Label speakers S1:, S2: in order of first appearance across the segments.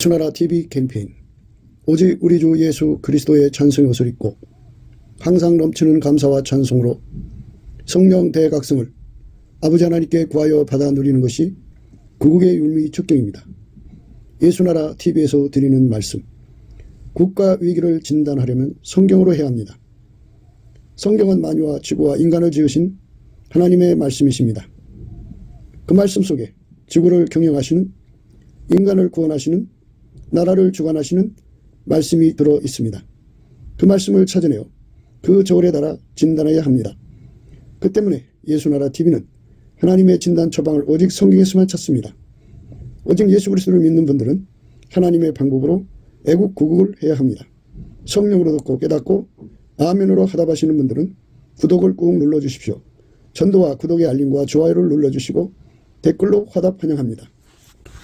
S1: 주나라 TV 캠페인 오직 우리 주 예수 그리스도의 찬송의 옷을 입고 항상 넘치는 감사와 찬송으로 성령 대각성을 아버지 하나님께 구하여 받아 누리는 것이 구국의 율미 축경입니다. 예수나라 TV에서 드리는 말씀, 국가 위기를 진단하려면 성경으로 해야 합니다. 성경은 만유와 지구와 인간을 지으신 하나님의 말씀이십니다. 그 말씀 속에 지구를 경영하시는, 인간을 구원하시는, 나라를 주관하시는 말씀이 들어 있습니다. 그 말씀을 찾아내어 그 저울에 달아 진단해야 합니다. 그 때문에 예수나라 TV는 하나님의 진단 처방을 오직 성경에서만 찾습니다. 오직 예수 그리스도를 믿는 분들은 하나님의 방법으로 애국 구국을 해야 합니다. 성령으로 듣고 깨닫고 아멘으로 하답하시는 분들은 구독을 꾹 눌러주십시오. 전도와 구독의 알림과 좋아요를 눌러주시고 댓글로 화답 환영합니다.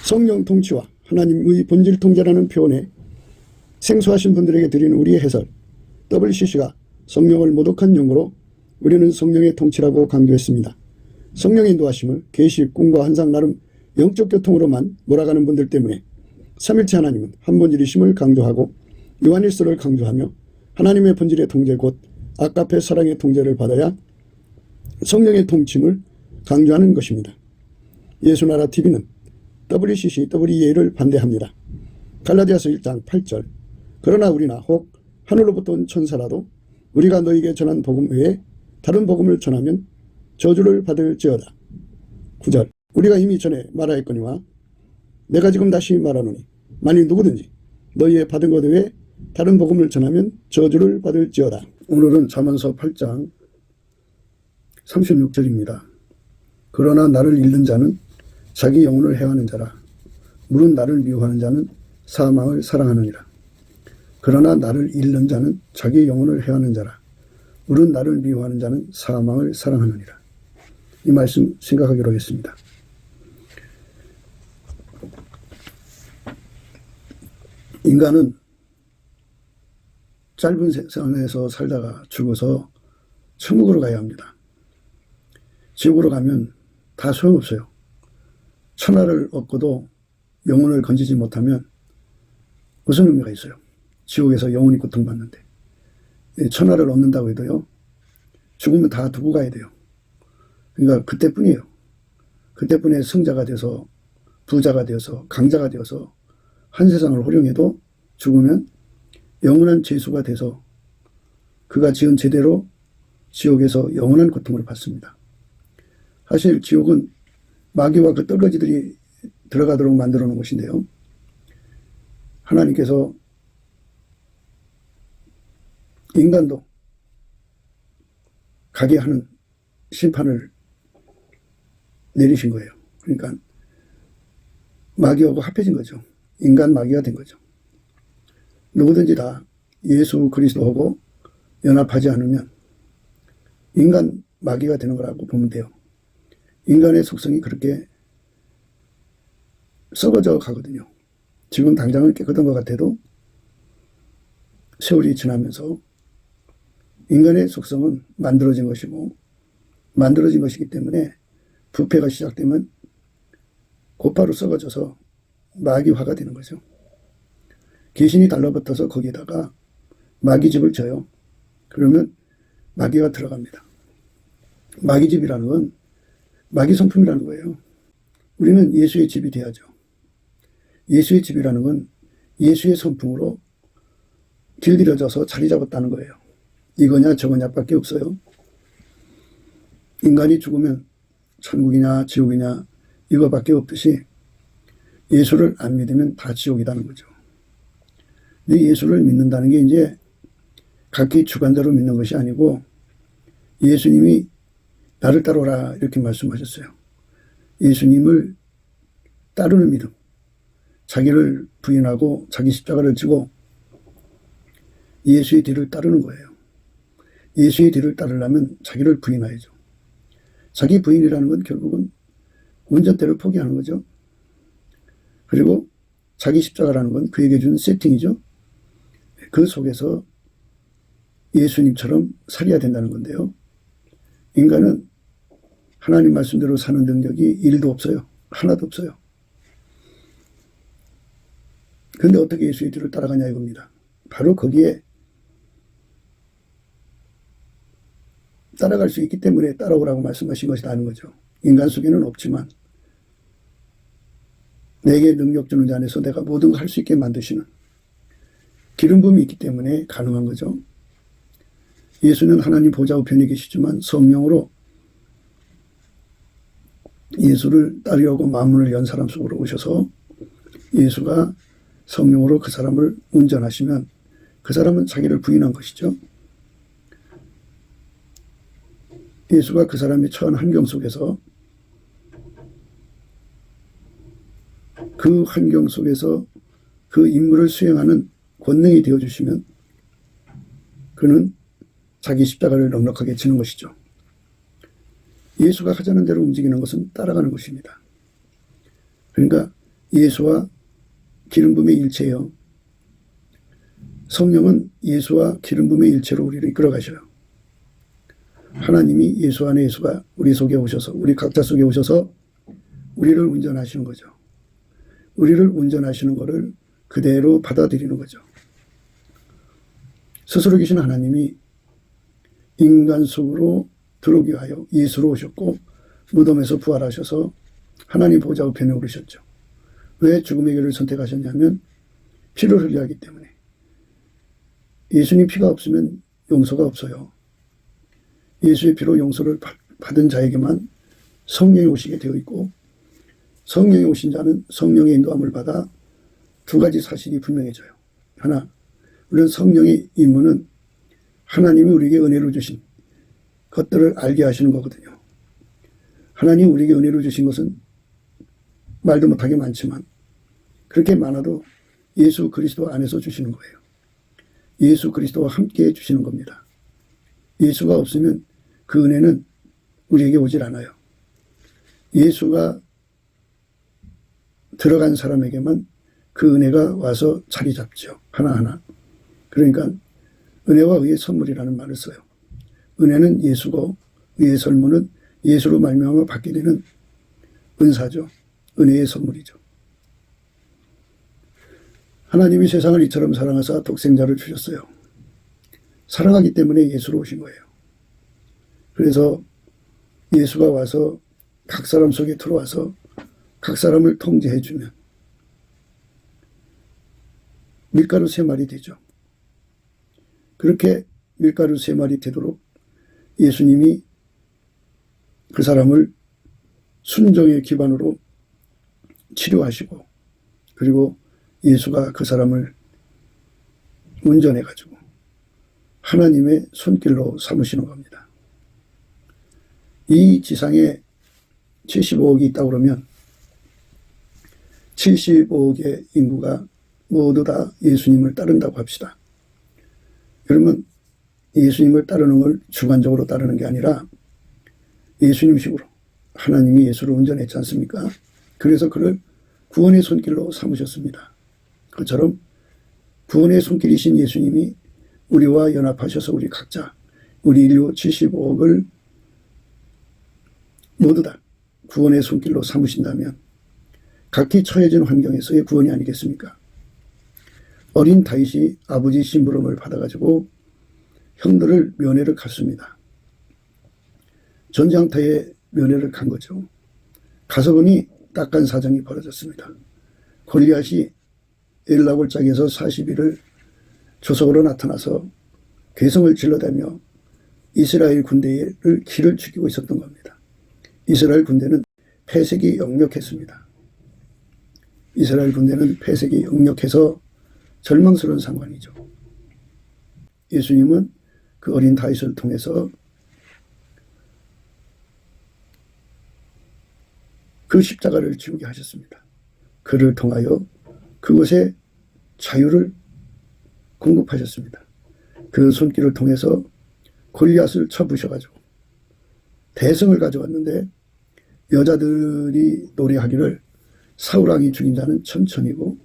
S1: 성령 통치와 하나님의 본질 통제라는 표현에 생소하신 분들에게 드리는 우리의 해설, WCC가 성령을 모독한 용어로 우리는 성령의 통치라고 강조했습니다. 성령의 인도하심을 계시, 꿈과 환상 나름 영적 교통으로만 몰아가는 분들 때문에 삼일체 하나님은 한 본질이심을 강조하고 요한일서를 강조하며 하나님의 본질의 통제 곧 아까페 사랑의 통제를 받아야 성령의 통칭을 강조하는 것입니다. 예수나라 TV는 WCC, WEA를 반대합니다. 갈라디아서 1장 8절 그러나 우리나 혹 하늘로부터 온 천사라도 우리가 너에게 전한 복음 외에 다른 복음을 전하면 저주를 받을지어다. 9절 우리가 이미 전에 말하였거니와 내가 지금 다시 말하노니 만일 누구든지 너희의 받은 것 외에 다른 복음을 전하면 저주를 받을지어다. 오늘은 잠언서 8장 36절입니다. 그러나 나를 잃는 자는 자기 영혼을 해하는 자라. 물은 나를 미워하는 자는 사망을 사랑하느니라. 그러나 나를 잃는 자는 자기 영혼을 해하는 자라. 물은 나를 미워하는 자는 사망을 사랑하느니라. 이 말씀 생각하기로 하겠습니다. 인간은 짧은 세상에서 살다가 죽어서 천국으로 가야 합니다. 지옥으로 가면 다 소용없어요. 천하를 얻고도 영혼을 건지지 못하면 무슨 의미가 있어요? 지옥에서 영혼이 고통받는데. 천하를 얻는다고 해도요, 죽으면 다 두고 가야 돼요. 그러니까 그때뿐이에요. 그때뿐에 승자가 돼서 부자가 되어서 강자가 되어서 한 세상을 호령해도 죽으면 영원한 죄수가 돼서 그가 지은 죄대로 지옥에서 영원한 고통을 받습니다. 사실 지옥은 마귀와 그 떨거지들이 들어가도록 만들어 놓은 곳인데요. 하나님께서 인간도 가게 하는 심판을 내리신 거예요. 그러니까 마귀하고 합해진 거죠. 인간 마귀가 된 거죠. 누구든지 다 예수 그리스도하고 연합하지 않으면 인간 마귀가 되는 거라고 보면 돼요. 인간의 속성이 그렇게 썩어져 가거든요. 지금 당장은 깨끗한 것 같아도 세월이 지나면서 인간의 속성은 만들어진 것이고 만들어진 것이기 때문에 부패가 시작되면 곧바로 썩어져서 마귀화가 되는 거죠. 귀신이 달라붙어서 거기에다가 마귀집을 져요. 그러면 마귀가 들어갑니다. 마귀집이라는 건 마귀 성품이라는 거예요. 우리는 예수의 집이 돼야죠. 예수의 집이라는 건 예수의 성품으로 길들여져서 자리 잡았다는 거예요. 이거냐 저거냐 밖에 없어요. 인간이 죽으면 천국이냐 지옥이냐 이거밖에 없듯이 예수를 안 믿으면 다 지옥이라는 거죠. 근데 예수를 믿는다는 게 이제 각기 주관대로 믿는 것이 아니고 예수님이 나를 따르라 이렇게 말씀하셨어요. 예수님을 따르는 믿음, 자기를 부인하고 자기 십자가를 지고 예수의 뒤를 따르는 거예요. 예수의 뒤를 따르려면 자기를 부인해야죠. 자기 부인이라는 건 결국은 운전대를 포기하는 거죠. 그리고 자기 십자가라는 건 그에게 준 세팅이죠. 그 속에서 예수님처럼 살아야 된다는 건데요. 인간은 하나님 말씀대로 사는 능력이 1도 없어요. 하나도 없어요. 그런데 어떻게 예수의 뒤를 따라가냐 이겁니다. 바로 거기에 따라갈 수 있기 때문에 따라오라고 말씀하신 것이라는 거죠. 인간 속에는 없지만 내게 능력 주는 자 안에서 내가 모든 걸 할 수 있게 만드시는 기름 부음이 있기 때문에 가능한 거죠. 예수는 하나님 보좌 우편에 계시지만 성령으로 예수를 따르려고 만문을 연 사람 속으로 오셔서 예수가 성령으로 그 사람을 운전하시면 그 사람은 자기를 부인한 것이죠. 예수가 그 사람이 처한 환경 속에서 그 환경 속에서 그 임무를 수행하는 권능이 되어주시면 그는 자기 십자가를 넉넉하게 지는 것이죠. 예수가 하자는 대로 움직이는 것은 따라가는 것입니다. 그러니까 예수와 기름 부음의 일체예요. 성령은 예수와 기름 부음의 일체로 우리를 이끌어 가셔요. 하나님이 예수 안에 예수가 우리 속에 오셔서 우리 각자 속에 오셔서 우리를 운전하시는 거죠. 우리를 운전하시는 것을 그대로 받아들이는 거죠. 스스로 계신 하나님이 인간 속으로 들어오기 위하여 예수로 오셨고 무덤에서 부활하셔서 하나님 보좌 우편에 오르셨죠. 왜 죽음의 길을 선택하셨냐면 피를 흘려야 하기 때문에. 예수님 피가 없으면 용서가 없어요. 예수의 피로 용서를 받은 자에게만 성령이 오시게 되어 있고 성령이 오신 자는 성령의 인도함을 받아 두 가지 사실이 분명해져요. 하나, 물론 성령의 임무는 하나님이 우리에게 은혜로 주신 것들을 알게 하시는 거거든요. 하나님이 우리에게 은혜로 주신 것은 말도 못하게 많지만 그렇게 많아도 예수 그리스도 안에서 주시는 거예요. 예수 그리스도와 함께 주시는 겁니다. 예수가 없으면 그 은혜는 우리에게 오질 않아요. 예수가 들어간 사람에게만 그 은혜가 와서 자리 잡죠. 하나하나. 그러니까 은혜와 의의 선물이라는 말을 써요. 은혜는 예수고 의의 선물은 예수로 말미암아 받게 되는 은사죠. 은혜의 선물이죠. 하나님이 세상을 이처럼 사랑하사 독생자를 주셨어요. 사랑하기 때문에 예수로 오신 거예요. 그래서 예수가 와서 각 사람 속에 들어와서 각 사람을 통제해 주면 밀가루 3마리 되죠. 그렇게 밀가루 3마리 되도록 예수님이 그 사람을 순종의 기반으로 치료하시고 그리고 예수가 그 사람을 운전해가지고 하나님의 손길로 삼으시는 겁니다. 이 지상에 75억이 있다고 그러면 75억의 인구가 모두 다 예수님을 따른다고 합시다. 그러면 예수님을 따르는 걸 주관적으로 따르는 게 아니라 예수님식으로 하나님이 예수를 운전했지 않습니까? 그래서 그를 구원의 손길로 삼으셨습니다. 그처럼 구원의 손길이신 예수님이 우리와 연합하셔서 우리 각자 우리 인류 75억을 모두 다 구원의 손길로 삼으신다면 각기 처해진 환경에서의 구원이 아니겠습니까? 어린 다윗이 아버지 심부름을 받아가지고 형들을 면회를 갔습니다. 전장터에 면회를 간 거죠. 가서 보니 딱한 사정이 벌어졌습니다. 골리앗이 엘라골짜기에서 40일을 조석으로 나타나서 괴성을 질러대며 이스라엘 군대를 기를 죽이고 있었던 겁니다. 이스라엘 군대는 패색이 역력했습니다. 이스라엘 군대는 패색이 역력해서 절망스러운 상황이죠. 예수님은 그 어린 다윗을 통해서 그 십자가를 지우게 하셨습니다. 그를 통하여 그곳에 자유를 공급하셨습니다. 그 손길을 통해서 골리앗을 쳐부셔가지고 대성을 가져왔는데 여자들이 노래하기를 사울왕이 죽인 자는 천천이고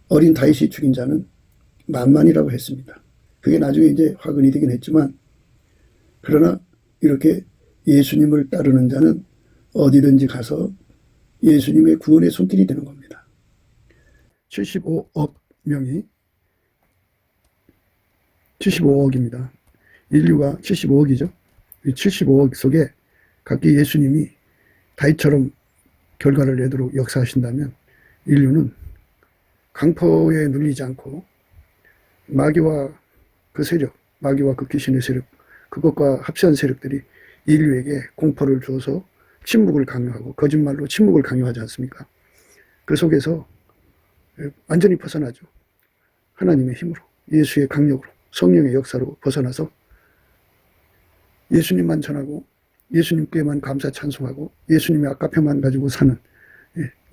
S1: 어린 다윗이 죽인 자는 만만이라고 했습니다. 그게 나중에 이제 화근이 되긴 했지만 그러나 이렇게 예수님을 따르는 자는 어디든지 가서 예수님의 구원의 손길이 되는 겁니다. 75억 명이 75억입니다. 인류가 75억이죠. 이 75억 속에 각기 예수님이 다윗처럼 결과를 내도록 역사하신다면 인류는 강포에 눌리지 않고 마귀와 그 세력, 마귀와 그 귀신의 세력, 그것과 합세한 세력들이 인류에게 공포를 주어서 침묵을 강요하고 거짓말로 침묵을 강요하지 않습니까? 그 속에서 완전히 벗어나죠. 하나님의 힘으로, 예수의 강력으로, 성령의 역사로 벗어나서 예수님만 전하고 예수님께만 감사 찬송하고 예수님의 아까표만 가지고 사는,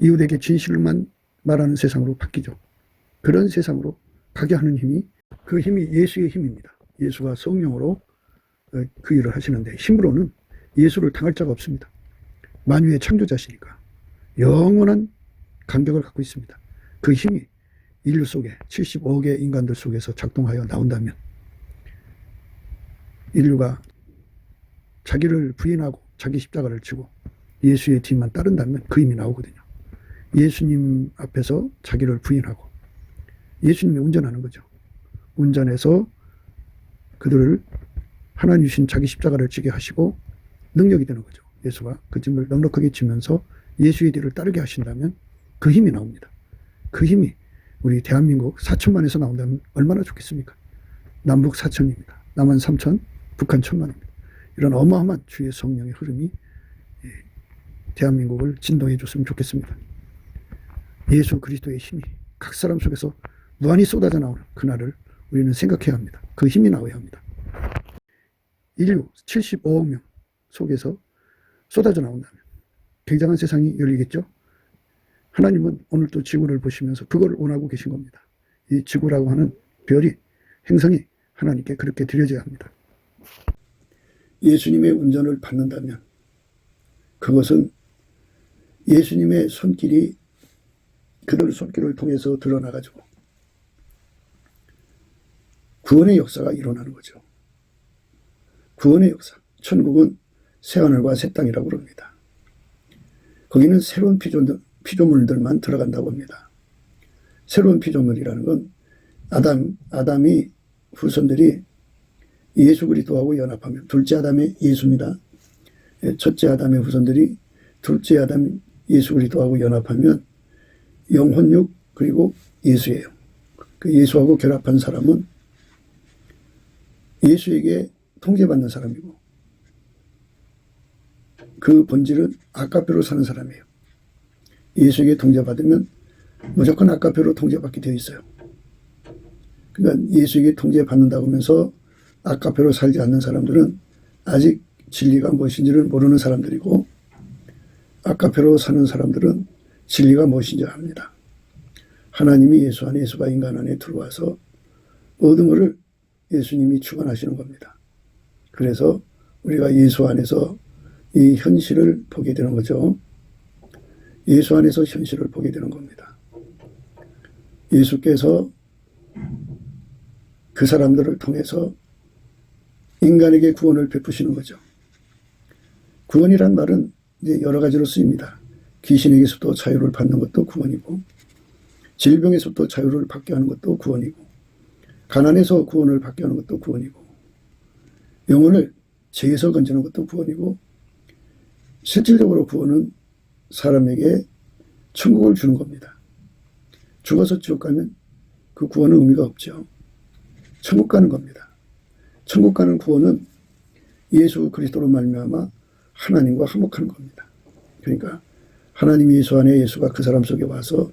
S1: 이웃에게 진실만 말하는 세상으로 바뀌죠. 그런 세상으로 가게 하는 힘이, 그 힘이 예수의 힘입니다. 예수가 성령으로 그 일을 하시는데 힘으로는 예수를 당할 자가 없습니다. 만유의 창조자시니까 영원한 간격을 갖고 있습니다. 그 힘이 인류 속에 75억의 인간들 속에서 작동하여 나온다면 인류가 자기를 부인하고 자기 십자가를 지고 예수의 뒤만 따른다면 그 힘이 나오거든요. 예수님 앞에서 자기를 부인하고 예수님이 운전하는 거죠. 운전해서 그들을 하나님 주신 자기 십자가를 지게 하시고 능력이 되는 거죠. 예수가 그 짐을 넉넉하게 지면서 예수의 뒤를 따르게 하신다면 그 힘이 나옵니다. 그 힘이 우리 대한민국 4천만에서 나온다면 얼마나 좋겠습니까? 남북 4천입니다. 남한 3천, 북한 1,000만입니다. 이런 어마어마한 주의 성령의 흐름이 대한민국을 진동해 줬으면 좋겠습니다. 예수 그리스도의 힘이 각 사람 속에서 무한히 쏟아져 나오는 그날을 우리는 생각해야 합니다. 그 힘이 나와야 합니다. 인류 75억 명 속에서 쏟아져 나온다면 굉장한 세상이 열리겠죠. 하나님은 오늘 또 지구를 보시면서 그걸 원하고 계신 겁니다. 이 지구라고 하는 별이, 행성이 하나님께 그렇게 드려져야 합니다. 예수님의 운전을 받는다면 그것은 예수님의 손길이 그들 손길을 통해서 드러나가지고 구원의 역사가 일어나는 거죠. 구원의 역사. 천국은 새하늘과 새 땅이라고 그럽니다. 거기는 새로운 피조물들만 들어간다고 합니다. 새로운 피조물이라는 건 아담이 후손들이 예수 그리스도하고 연합하면, 둘째 아담의 예수입니다. 첫째 아담의 후손들이 둘째 아담 예수 그리스도하고 연합하면 영혼육 그리고 예수예요. 그 예수하고 결합한 사람은 예수에게 통제받는 사람이고 그 본질은 아까표로 사는 사람이에요. 예수에게 통제받으면 무조건 아까표로 통제받게 되어 있어요. 그러니까 예수에게 통제받는다고 하면서 아까표로 살지 않는 사람들은 아직 진리가 무엇인지를 모르는 사람들이고 아까표로 사는 사람들은 진리가 무엇인지 압니다. 하나님이 예수 안에, 예수가 인간 안에 들어와서 모든 것을 예수님이 주관하시는 겁니다. 그래서 우리가 예수 안에서 이 현실을 보게 되는 거죠. 예수 안에서 현실을 보게 되는 겁니다. 예수께서 그 사람들을 통해서 인간에게 구원을 베푸시는 거죠. 구원이란 말은 이제 여러 가지로 쓰입니다. 귀신에게서도 자유를 받는 것도 구원이고, 질병에서도 자유를 받게 하는 것도 구원이고, 가난에서 구원을 받게 하는 것도 구원이고, 영혼을 죄에서 건지는 것도 구원이고, 실질적으로 구원은 사람에게 천국을 주는 겁니다. 죽어서 지옥 가면 그 구원은 의미가 없죠. 천국 가는 겁니다. 천국 가는 구원은 예수 그리스도로 말미암아 하나님과 화목하는 겁니다. 그러니까 하나님 예수 안에 예수가 그 사람 속에 와서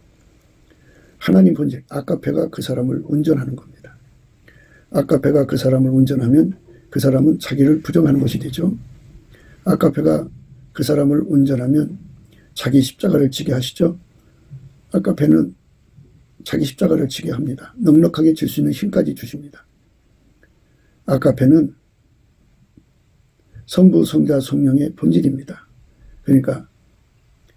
S1: 하나님 본질, 아까페가 그 사람을 운전하는 겁니다. 아까페가 그 사람을 운전하면 그 사람은 자기를 부정하는 것이 되죠. 아까페가 그 사람을 운전하면 자기 십자가를 지게 하시죠. 아까페는 자기 십자가를 지게 합니다. 넉넉하게 질 수 있는 힘까지 주십니다. 아까페는 성부, 성자, 성령의 본질입니다. 그러니까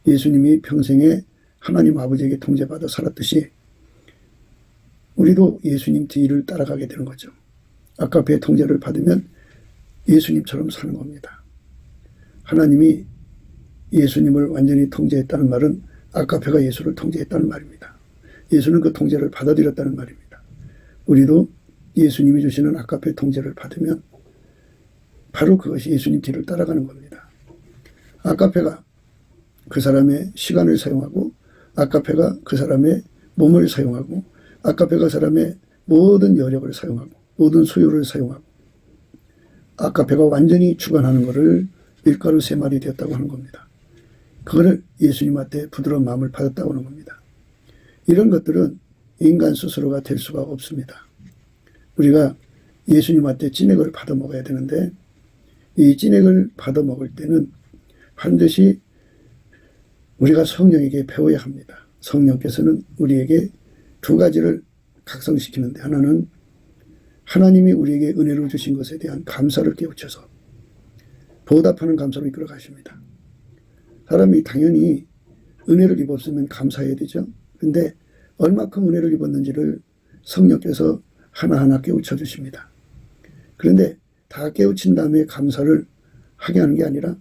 S1: 예수님이 평생에 하나님 아버지에게 통제받아 살았듯이 우리도 예수님 뒤를 따라가게 되는 거죠. 아까페의 통제를 받으면 예수님처럼 사는 겁니다. 하나님이 예수님을 완전히 통제했다는 말은 아까페가 예수를 통제했다는 말입니다. 예수는 그 통제를 받아들였다는 말입니다. 우리도 예수님이 주시는 아가페 통제를 받으면 바로 그것이 예수님 뒤를 따라가는 겁니다. 아가페가 그 사람의 시간을 사용하고, 아가페가 그 사람의 몸을 사용하고, 아가페가 사람의 모든 여력을 사용하고, 모든 소유를 사용하고, 아가페가 완전히 주관하는 것을 밀가루 3마리 되었다고 하는 겁니다. 그거를 예수님한테 부드러운 마음을 받았다고 하는 겁니다. 이런 것들은 인간 스스로가 될 수가 없습니다. 우리가 예수님한테 찐액을 받아 먹어야 되는데, 이 찐액을 받아 먹을 때는 반드시 우리가 성령에게 배워야 합니다. 성령께서는 우리에게 2가지를 각성시키는데, 하나는 하나님이 우리에게 은혜를 주신 것에 대한 감사를 깨우쳐서 보답하는 감사로 이끌어 가십니다. 사람이 당연히 은혜를 입었으면 감사해야 되죠. 그런데 얼마큼 은혜를 입었는지를 성령께서 하나하나 깨우쳐 주십니다. 그런데 다 깨우친 다음에 감사를 하게 하는 게 아니라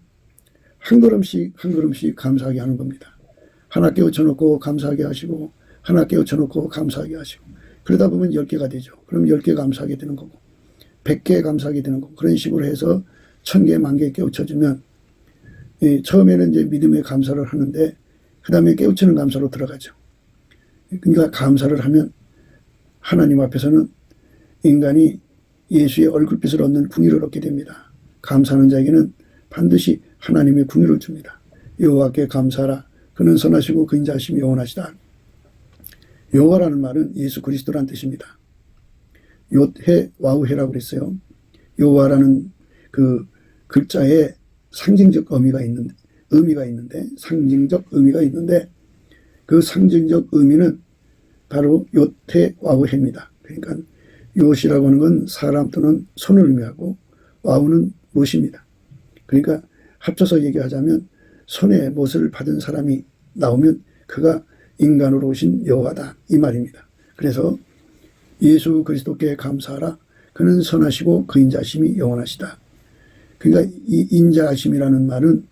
S1: 한 걸음씩 한 걸음씩 감사하게 하는 겁니다. 하나 깨우쳐 놓고 감사하게 하시고, 하나 깨우쳐 놓고 감사하게 하시고, 그러다 보면 10개가 되죠. 그럼 10개 감사하게 되는 거고, 100개 감사하게 되는 거고, 그런 식으로 해서 1000개, 10,000개 깨우쳐주면, 처음에는 이제 믿음의 감사를 하는데, 그 다음에 깨우치는 감사로 들어가죠. 그러니까 감사를 하면 하나님 앞에서는 인간이 예수의 얼굴빛을 얻는 궁유를 얻게 됩니다. 감사하는 자에게는 반드시 하나님의 궁유를 줍니다. 여호와께 감사하라. 그는 선하시고 그 인자하심이 영원하시다. 여호와라는 말은 예수 그리스도란 뜻입니다. 욤해 와우해라고 그랬어요. 여호와라는 그 글자에 상징적 의미가 있는데 상징적 의미가 있는데 그 상징적 의미는 바로 욤해 와우해입니다. 그러니까 욤이라고 하는 건 사람 또는 손을 의미하고 와우는 못입니다. 그러니까 합쳐서 얘기하자면 손에 못을 받은 사람이 나오면 그가 인간으로 오신 여호와다, 이 말입니다. 그래서 예수 그리스도께 감사하라. 그는 선하시고 그 인자하심이 영원하시다. 그러니까 이 인자하심이라는 말은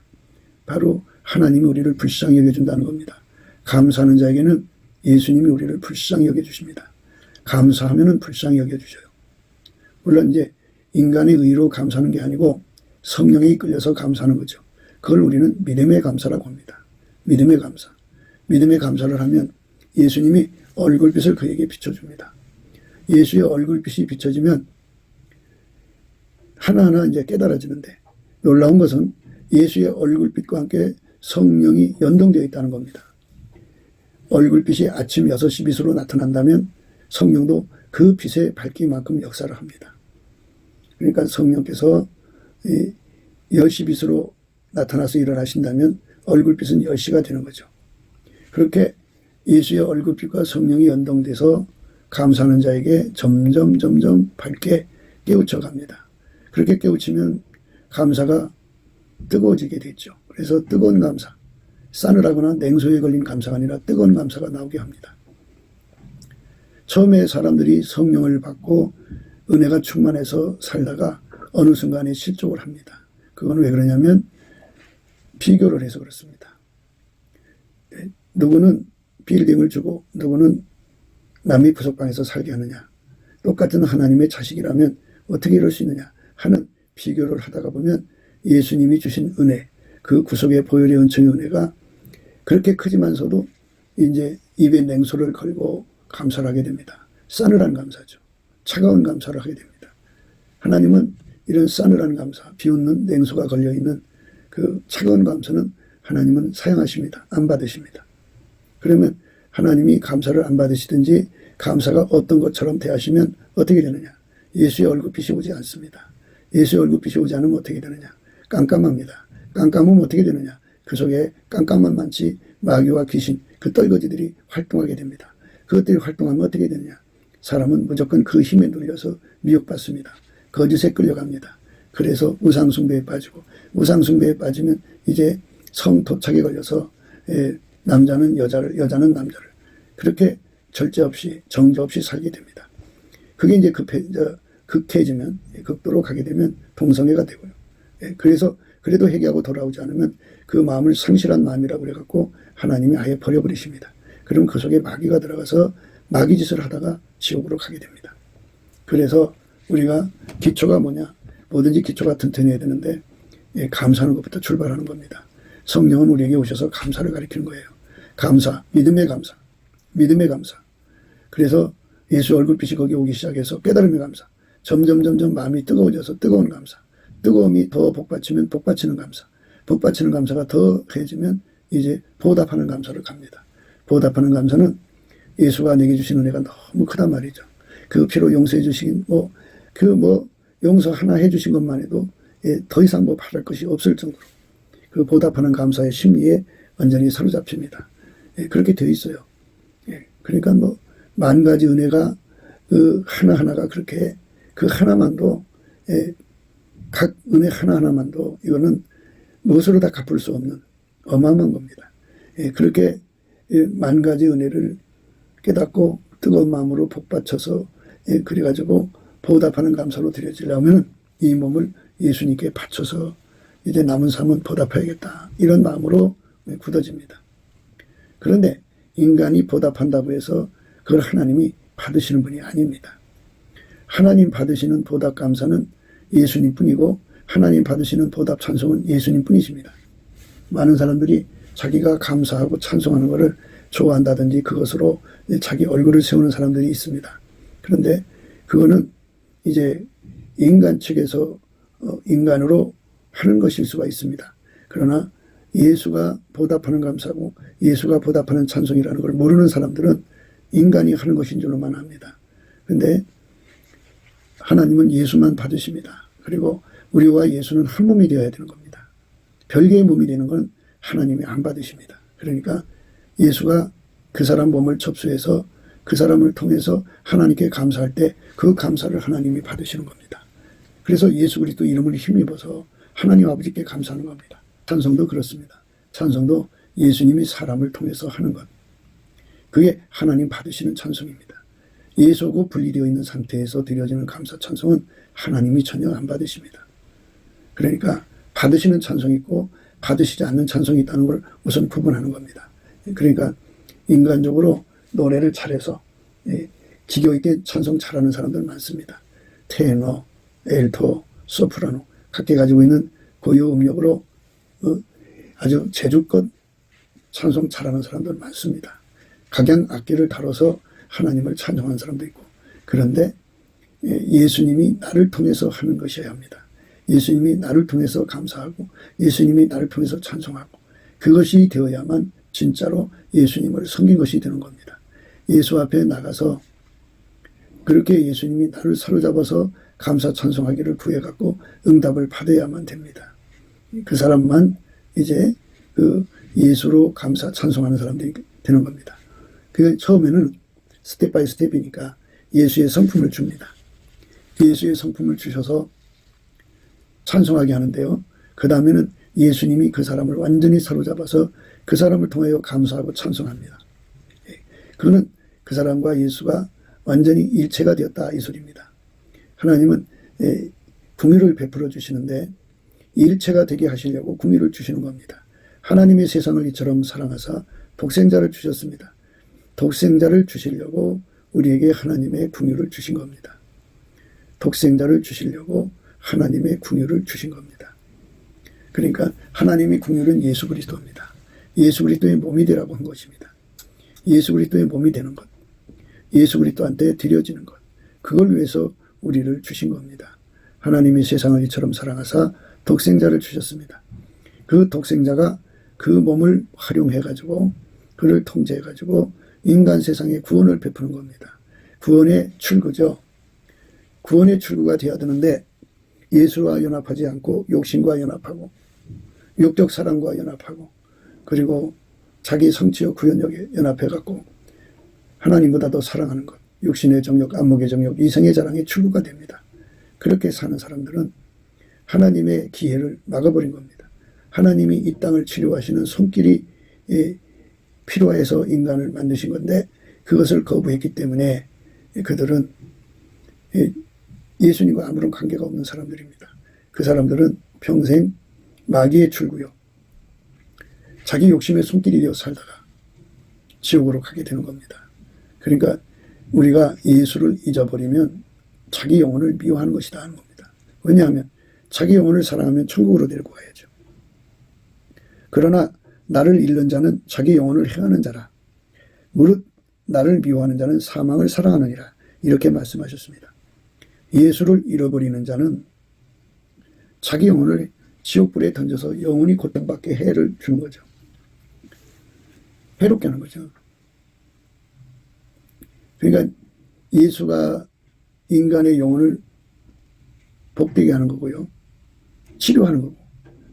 S1: 바로 하나님이 우리를 불쌍히 여겨준다는 겁니다. 감사하는 자에게는 예수님이 우리를 불쌍히 여겨주십니다. 감사하면은 불쌍히 여겨주셔요. 물론 이제 인간의 의로 감사하는 게 아니고 성령에 이끌려서 감사하는 거죠. 그걸 우리는 믿음의 감사라고 합니다. 믿음의 감사. 믿음의 감사를 하면 예수님이 얼굴빛을 그에게 비춰줍니다. 예수의 얼굴빛이 비춰지면 하나하나 이제 깨달아지는데, 놀라운 것은 예수의 얼굴빛과 함께 성령이 연동되어 있다는 겁니다. 얼굴빛이 아침 6시 빛으로 나타난다면 성령도 그 빛의 밝기만큼 역사를 합니다. 그러니까 성령께서 10시 빛으로 나타나서 일어나신다면 얼굴빛은 10시가 되는 거죠. 그렇게 예수의 얼굴빛과 성령이 연동돼서 감사하는 자에게 점점 밝게 깨우쳐 갑니다. 그렇게 깨우치면 감사가 뜨거워지게 됐죠. 그래서 뜨거운 감사, 싸늘하거나 냉소에 걸린 감사가 아니라 뜨거운 감사가 나오게 합니다. 처음에 사람들이 성령을 받고 은혜가 충만해서 살다가 어느 순간에 실족을 합니다. 그건 왜 그러냐면 비교를 해서 그렇습니다. 누구는 빌딩을 주고 누구는 남의 구석방에서 살게 하느냐, 똑같은 하나님의 자식이라면 어떻게 이럴 수 있느냐 하는 비교를 하다가 보면 예수님이 주신 은혜, 그 구속의 보혈의 은총의 은혜가 그렇게 크지만서도 이제 입에 냉소를 걸고 감사를 하게 됩니다. 싸늘한 감사죠. 차가운 감사를 하게 됩니다. 하나님은 이런 싸늘한 감사, 비웃는 냉소가 걸려있는 그 차가운 감사는 하나님은 사용하십니다. 안 받으십니다. 그러면 하나님이 감사를 안 받으시든지 감사가 어떤 것처럼 대하시면 어떻게 되느냐? 예수의 얼굴빛이 오지 않습니다. 예수의 얼굴빛이 오지 않으면 어떻게 되느냐? 깜깜합니다. 깜깜하면 어떻게 되느냐? 그 속에 깜깜한 많지 마귀와 귀신, 그 떨거지들이 활동하게 됩니다. 그것들이 활동하면 어떻게 되느냐? 사람은 무조건 그 힘에 눌려서 미혹받습니다. 거짓에 끌려갑니다. 그래서 우상숭배에 빠지고, 우상숭배에 빠지면 이제 성도착에 걸려서 남자는 여자를, 여자는 남자를 그렇게 절제 없이 정죄 없이 살게 됩니다. 그게 이제 극해지면, 극도로 가게 되면 동성애가 되고요. 그래서 그래도 회개하고 돌아오지 않으면 그 마음을 상실한 마음이라고 그래갖고 하나님이 아예 버려버리십니다. 그럼 그 속에 마귀가 들어가서 마귀짓을 하다가 지옥으로 가게 됩니다. 그래서 우리가 기초가 뭐냐? 뭐든지 기초가 튼튼해야 되는데 감사하는 것부터 출발하는 겁니다. 성령은 우리에게 오셔서 감사를 가르치는 거예요. 감사, 믿음의 감사, 믿음의 감사. 그래서 예수 얼굴빛이 거기 오기 시작해서 깨달음의 감사. 점점 마음이 뜨거워져서 뜨거운 감사. 뜨거움이 더 복받치면 복받치는 감사. 복받치는 감사가 더 해지면 이제 보답하는 감사를 갑니다. 보답하는 감사는 예수가 내게 주신 은혜가 너무 크단 말이죠. 그 피로 용서해 주신 용서 하나 해 주신 것만 해도 더 이상 뭐 바랄 것이 없을 정도로 그 보답하는 감사의 심리에 완전히 사로잡힙니다. 그렇게 되어 있어요. 그러니까 뭐 만 가지 은혜가 그 하나하나가 그렇게 그 하나만도 각 은혜 하나하나만도 이거는 무엇으로 다 갚을 수 없는 어마어마한 겁니다. 그렇게 만 가지 은혜를 깨닫고 뜨거운 마음으로 복받쳐서 그래가지고 보답하는 감사로 드려지려면 이 몸을 예수님께 바쳐서 이제 남은 삶은 보답해야겠다. 이런 마음으로 굳어집니다. 그런데 인간이 보답한다고 해서 그걸 하나님이 받으시는 분이 아닙니다. 하나님 받으시는 보답 감사는 예수님 뿐이고 하나님 받으시는 보답 찬송은 예수님 뿐이십니다. 많은 사람들이 자기가 감사하고 찬송하는 것을 좋아한다든지 그것으로 자기 얼굴을 세우는 사람들이 있습니다. 그런데 그거는 이제 인간 측에서 인간으로 하는 것일 수가 있습니다. 그러나 예수가 보답하는 감사고 예수가 보답하는 찬송이라는 걸 모르는 사람들은 인간이 하는 것인 줄로만 합니다. 그런데 하나님은 예수만 받으십니다. 그리고 우리와 예수는 한 몸이 되어야 되는 겁니다. 별개의 몸이 되는 건 하나님이 안 받으십니다. 그러니까 예수가 그 사람 몸을 접수해서 그 사람을 통해서 하나님께 감사할 때 그 감사를 하나님이 받으시는 겁니다. 그래서 예수 그리스도 이름을 힘입어서 하나님 아버지께 감사하는 겁니다. 찬송도 그렇습니다. 찬송도 예수님이 사람을 통해서 하는 것. 그게 하나님 받으시는 찬송입니다. 예수하고 분리되어 있는 상태에서 드려지는 감사 찬송은 하나님이 전혀 안 받으십니다. 그러니까 받으시는 찬송이 있고 받으시지 않는 찬송이 있다는 걸 우선 구분하는 겁니다. 그러니까 인간적으로 노래를 잘해서 기교 있게 찬송 잘하는 사람들 많습니다. 테너, 엘토, 소프라노 각기 가지고 있는 고유 음역으로 아주 재주껏 찬송 잘하는 사람들 많습니다. 각양 악기를 다뤄서 하나님을 찬송하는 사람도 있고 그런데 예수님이 나를 통해서 하는 것이어야 합니다. 예수님이 나를 통해서 감사하고 예수님이 나를 통해서 찬송하고 그것이 되어야만 진짜로 예수님을 섬긴 것이 되는 겁니다. 예수 앞에 나가서 그렇게 예수님이 나를 사로잡아서 감사 찬송하기를 구해갖고 응답을 받아야만 됩니다. 그 사람만 이제 그 예수로 감사 찬송하는 사람들이 되는 겁니다. 그 처음에는 스텝 바이 스텝이니까 예수의 성품을 줍니다. 예수의 성품을 주셔서 찬송하게 하는데요. 그 다음에는 예수님이 그 사람을 완전히 사로잡아서 그 사람을 통하여 감사하고 찬송합니다. 그거는 그 사람과 예수가 완전히 일체가 되었다 이 소리입니다. 하나님은 궁유를 베풀어 주시는데 일체가 되게 하시려고 궁유를 주시는 겁니다. 하나님의 세상을 이처럼 사랑하사 독생자를 주셨습니다. 독생자를 주시려고 우리에게 하나님의 궁유를 주신 겁니다. 독생자를 주시려고 하나님의 궁유를 주신 겁니다. 그러니까 하나님의 궁유는 예수 그리스도입니다. 예수 그리스도의 몸이 되라고 한 것입니다. 예수 그리스도의 몸이 되는 것. 예수 그리스도한테 드려지는 것. 그걸 위해서 우리를 주신 겁니다. 하나님이 세상을 이처럼 사랑하사 독생자를 주셨습니다. 그 독생자가 그 몸을 활용해가지고 그를 통제해가지고 인간 세상에 구원을 베푸는 겁니다. 구원의 출구죠. 구원의 출구가 되어야 되는데 예수와 연합하지 않고 욕심과 연합하고 육적 사랑과 연합하고 그리고 자기 성취와 구현력에 연합해갖고 하나님보다 더 사랑하는 것, 육신의 정욕, 안목의 정욕, 이성의 자랑의 출구가 됩니다. 그렇게 사는 사람들은 하나님의 기회를 막아버린 겁니다. 하나님이 이 땅을 치료하시는 손길이 필요해서 인간을 만드신 건데 그것을 거부했기 때문에 그들은 예수님과 아무런 관계가 없는 사람들입니다. 그 사람들은 평생 마귀의 출구요. 자기 욕심의 손길이 되어 살다가 지옥으로 가게 되는 겁니다. 그러니까 우리가 예수를 잊어버리면 자기 영혼을 미워하는 것이다 하는 겁니다. 왜냐하면 자기 영혼을 사랑하면 천국으로 데리고 가야죠. 그러나 나를 잃는 자는 자기 영혼을 행하는 자라. 무릇 나를 미워하는 자는 사망을 사랑하느니라. 이렇게 말씀하셨습니다. 예수를 잃어버리는 자는 자기 영혼을 지옥불에 던져서 영원히 고통받게 해를 주는 거죠. 해롭게 하는 거죠. 그러니까 예수가 인간의 영혼을 복되게 하는 거고요. 치료하는 거고.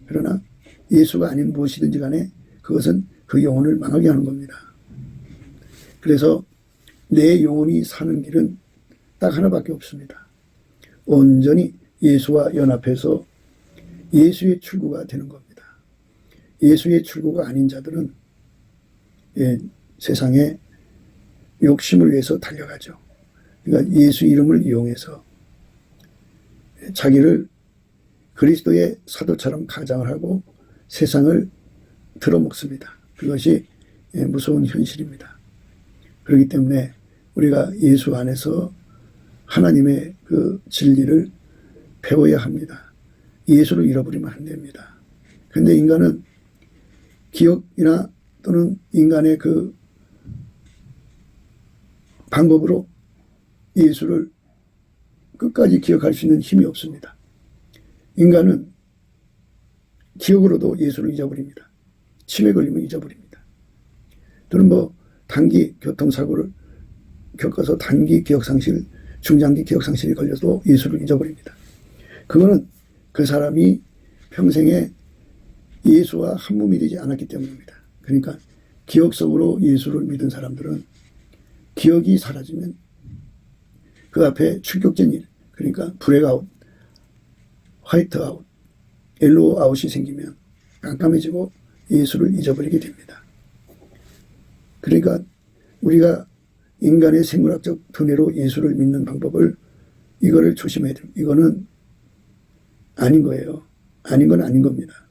S1: 그러나 예수가 아닌 무엇이든지 간에 그것은 그 영혼을 망하게 하는 겁니다. 그래서 내 영혼이 사는 길은 딱 하나밖에 없습니다. 온전히 예수와 연합해서 예수의 출구가 되는 겁니다. 예수의 출구가 아닌 자들은 세상에 욕심을 위해서 달려가죠. 그러니까 예수 이름을 이용해서 자기를 그리스도의 사도처럼 가장을 하고 세상을 들어먹습니다. 그것이 무서운 현실입니다. 그렇기 때문에 우리가 예수 안에서 하나님의 그 진리를 배워야 합니다. 예수를 잃어버리면 안 됩니다. 그런데 인간은 기억이나 또는 인간의 그 방법으로 예수를 끝까지 기억할 수 있는 힘이 없습니다. 인간은 기억으로도 예수를 잊어버립니다. 치매 걸리면 잊어버립니다. 또는 단기 교통사고를 겪어서 단기 기억상실, 중장기 기억상실이 걸려도 예수를 잊어버립니다. 그거는 그 사람이 평생에 예수와 한 몸이 되지 않았기 때문입니다. 그러니까 기억 속으로 예수를 믿은 사람들은 기억이 사라지면 그 앞에 출격전 일, 그러니까 브랙아웃, 화이트아웃, 옐로우 아웃이 생기면 깜깜해지고 예수를 잊어버리게 됩니다. 그러니까 우리가 인간의 생물학적 두뇌로 예수를 믿는 방법을 이거를 조심해야 됩니다. 이거는 아닌 거예요. 아닌 건 아닌 겁니다.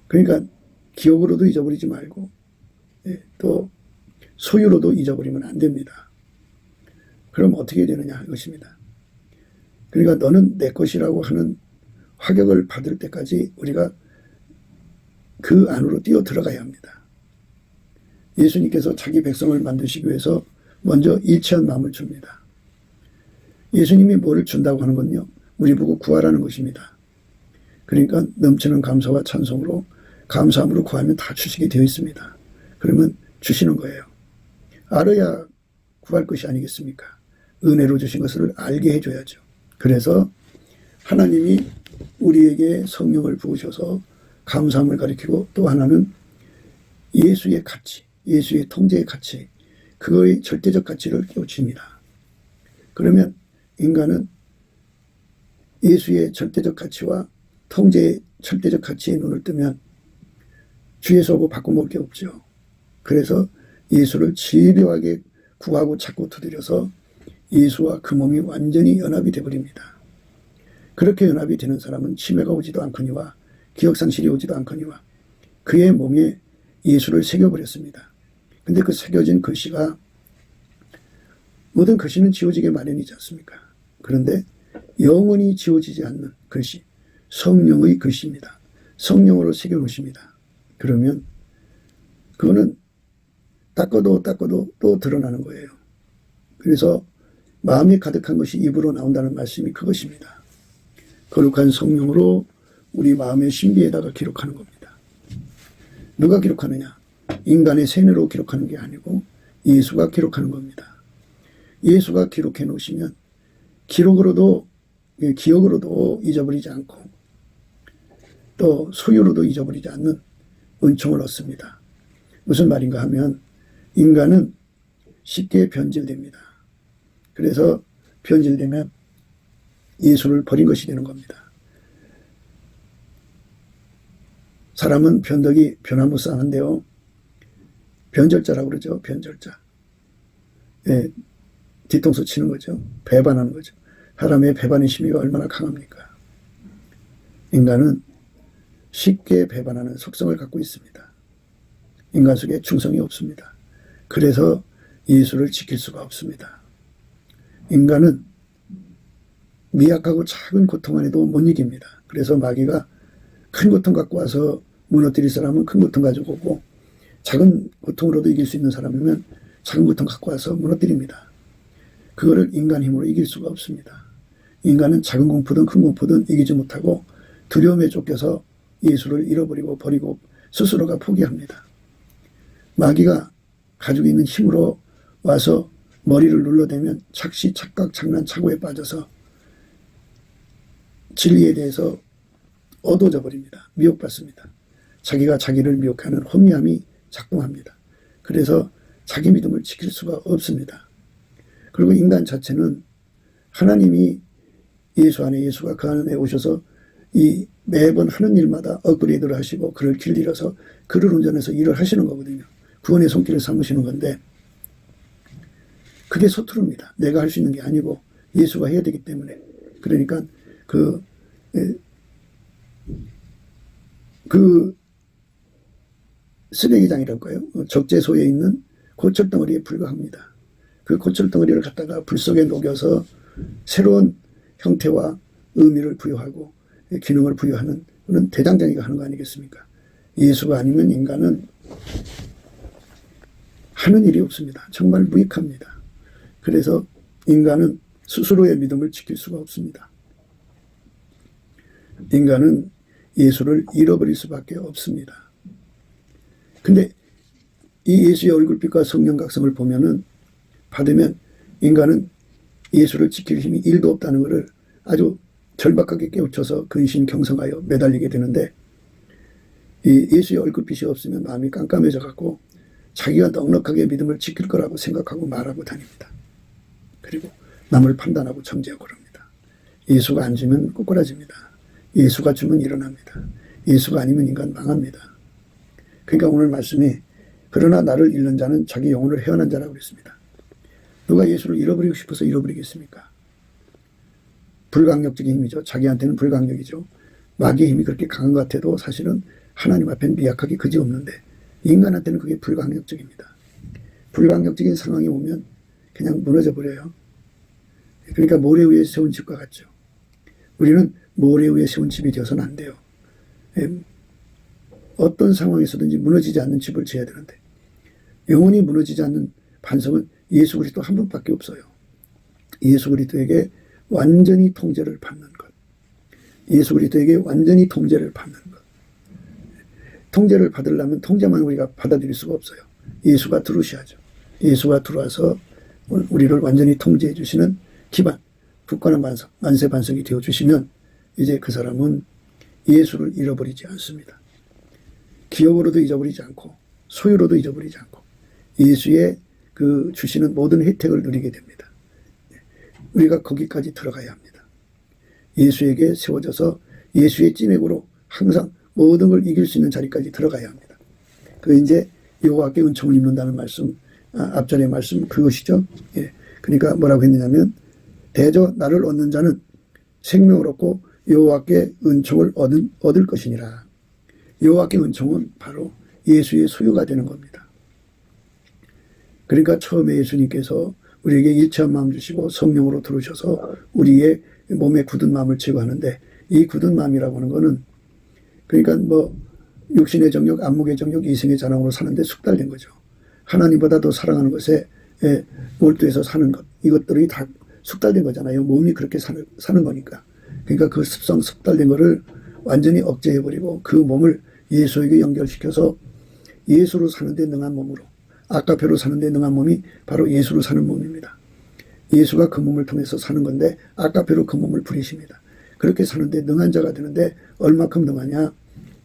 S1: 그러니까 기억으로도 잊어버리지 말고 또 소유로도 잊어버리면 안 됩니다. 그럼 어떻게 되느냐 이것입니다. 그러니까 너는 내 것이라고 하는 화격을 받을 때까지 우리가 그 안으로 뛰어 들어가야 합니다. 예수님께서 자기 백성을 만드시기 위해서 먼저 일치한 마음을 줍니다. 예수님이 뭐를 준다고 하는 건요, 우리 보고 구하라는 것입니다. 그러니까 넘치는 감사와 찬송으로 감사함으로 구하면 다 주시게 되어 있습니다. 그러면 주시는 거예요. 알아야 구할 것이 아니겠습니까? 은혜로 주신 것을 알게 해줘야죠. 그래서 하나님이 우리에게 성령을 부으셔서 감사함을 가리키고, 또 하나는 예수의 가치, 예수의 통제의 가치, 그거의 절대적 가치를 깨우칩니다. 그러면 인간은 예수의 절대적 가치와 통제의 절대적 가치에 눈을 뜨면 주에서 오고 바꿔 먹을 게 없죠. 그래서 예수를 집요하게 구하고 찾고 두드려서 예수와 그 몸이 완전히 연합이 되어버립니다. 그렇게 연합이 되는 사람은 치매가 오지도 않거니와 기억상실이 오지도 않거니와 그의 몸에 예수를 새겨버렸습니다. 근데 그 새겨진 글씨가, 모든 글씨는 지워지게 마련이지 않습니까? 그런데 영원히 지워지지 않는 글씨, 성령의 글씨입니다. 성령으로 새겨놓으십니다. 그러면 그거는 닦아도 또 드러나는 거예요. 그래서 마음이 가득한 것이 입으로 나온다는 말씀이 그것입니다. 거룩한 성령으로 우리 마음의 신비에다가 기록하는 겁니다. 누가 기록하느냐? 인간의 세뇌로 기록하는 게 아니고 예수가 기록하는 겁니다. 예수가 기록해 놓으시면 기억으로도 잊어버리지 않고 또 소유로도 잊어버리지 않는 은총을 얻습니다. 무슨 말인가 하면 인간은 쉽게 변질됩니다. 그래서 변질되면 예수를 버린 것이 되는 겁니다. 사람은 변덕이 변화무 쌍한데요, 변절자라고 그러죠. 변절자. 뒤통수 치는 거죠. 배반하는 거죠. 사람의 배반의 심리가 얼마나 강합니까? 인간은 쉽게 배반하는 속성을 갖고 있습니다. 인간 속에 충성이 없습니다. 그래서 예수를 지킬 수가 없습니다. 인간은 미약하고 작은 고통 안에도 못 이깁니다. 그래서 마귀가 큰 고통 갖고 와서 무너뜨릴 사람은 큰 고통 가지고 오고, 작은 고통으로도 이길 수 있는 사람이면 작은 고통 갖고 와서 무너뜨립니다. 그거를 인간 힘으로 이길 수가 없습니다. 인간은 작은 공포든 큰 공포든 이기지 못하고 두려움에 쫓겨서 예수를 잃어버리고 버리고 스스로가 포기합니다. 마귀가 가지고 있는 힘으로 와서 머리를 눌러대면 착시, 착각, 장난, 착오에 빠져서 진리에 대해서 어두워져 버립니다. 미혹받습니다. 자기가 자기를 미혹하는 혼미함이 작동합니다. 그래서 자기 믿음을 지킬 수가 없습니다. 그리고 인간 자체는 하나님이 예수 안에, 예수가 그 안에 오셔서 이 매번 하는 일마다 업그레이드를 하시고 그를 길들여서 그를 운전해서 일을 하시는 거거든요. 구원의 손길을 삼으시는 건데, 그게 서투릅니다. 내가 할 수 있는 게 아니고 예수가 해야 되기 때문에. 그러니까 그 쓰레기장이랄까요? 적재소에 있는 고철덩어리에 불과합니다. 그 고철덩어리를 갖다가 불 속에 녹여서 새로운 형태와 의미를 부여하고 기능을 부여하는 그런 대장장이가 하는 거 아니겠습니까? 예수가 아니면 인간은 하는 일이 없습니다. 정말 무익합니다. 그래서 인간은 스스로의 믿음을 지킬 수가 없습니다. 인간은 예수를 잃어버릴 수밖에 없습니다. 근데 이 예수의 얼굴빛과 성령 각성을 보면은 받으면 인간은 예수를 지킬 힘이 1도 없다는 것을 아주 절박하게 깨우쳐서 근신경성하여 매달리게 되는데, 이 예수의 얼굴빛이 없으면 마음이 깜깜해져 갖고 자기가 넉넉하게 믿음을 지킬 거라고 생각하고 말하고 다닙니다. 그리고 남을 판단하고 정죄하고 그럽니다. 예수가 안 주면 꼬꾸라집니다. 예수가 주면 일어납니다. 예수가 아니면 인간 망합니다. 그러니까 오늘 말씀이 그러나 나를 잃는 자는 자기 영혼을 헤어난 자라고 그랬습니다. 누가 예수를 잃어버리고 싶어서 잃어버리겠습니까? 불강력적인 힘이죠. 자기한테는 불강력이죠. 마귀의 힘이 그렇게 강한 것 같아도 사실은 하나님 앞엔 미약하기 그지없는데 인간한테는 그게 불강력적입니다. 불강력적인 상황이 오면 그냥 무너져 버려요. 그러니까 모래 위에 세운 집과 같죠. 우리는 모래 위에 세운 집이 되어서는 안 돼요. 어떤 상황에서든지 무너지지 않는 집을 지어야 되는데, 영원히 무너지지 않는 반석은 예수 그리스도 한 분밖에 없어요. 예수 그리스도에게 완전히 통제를 받는 것. 예수 그리스도에게 완전히 통제를 받는 것. 통제를 받으려면 통제만 우리가 받아들일 수가 없어요. 예수가 들어오셔야죠. 예수가 들어와서 우리를 완전히 통제해 주시는 기반, 굳건한 반석, 만세 반석이 되어 주시면 이제 그 사람은 예수를 잃어버리지 않습니다. 기억으로도 잊어버리지 않고 소유로도 잊어버리지 않고 예수의 그 주시는 모든 혜택을 누리게 됩니다. 우리가 거기까지 들어가야 합니다. 예수에게 세워져서 예수의 찌맥으로 항상 모든 걸 이길 수 있는 자리까지 들어가야 합니다. 그 이제 여호와께 은총을 입는다는 말씀, 앞전의 말씀 그것이죠. 예. 그러니까 뭐라고 했느냐면 대저 나를 얻는 자는 생명을 얻고 여호와께 은총을 얻을 것이니라. 여호와께 은총은 바로 예수의 소유가 되는 겁니다. 그러니까 처음에 예수님께서 우리에게 일체한 마음 주시고 성령으로 들어오셔서 우리의 몸에 굳은 마음을 제거하는데, 이 굳은 마음이라고 하는 거는 그러니까 뭐 육신의 정욕, 안목의 정욕, 이생의 자랑으로 사는데 숙달된 거죠. 하나님보다 더 사랑하는 것에 몰두해서 사는 것, 이것들이 다 숙달된 거잖아요. 몸이 그렇게 사는 거니까. 그러니까 그 습성 숙달된 거를 완전히 억제해버리고 그 몸을 예수에게 연결시켜서 예수로 사는데 능한 몸으로, 아까페로 사는데 능한 몸이 바로 예수로 사는 몸입니다. 예수가 그 몸을 통해서 사는 건데 아까페로 그 몸을 부리십니다. 그렇게 사는데 능한 자가 되는데 얼마큼 능하냐?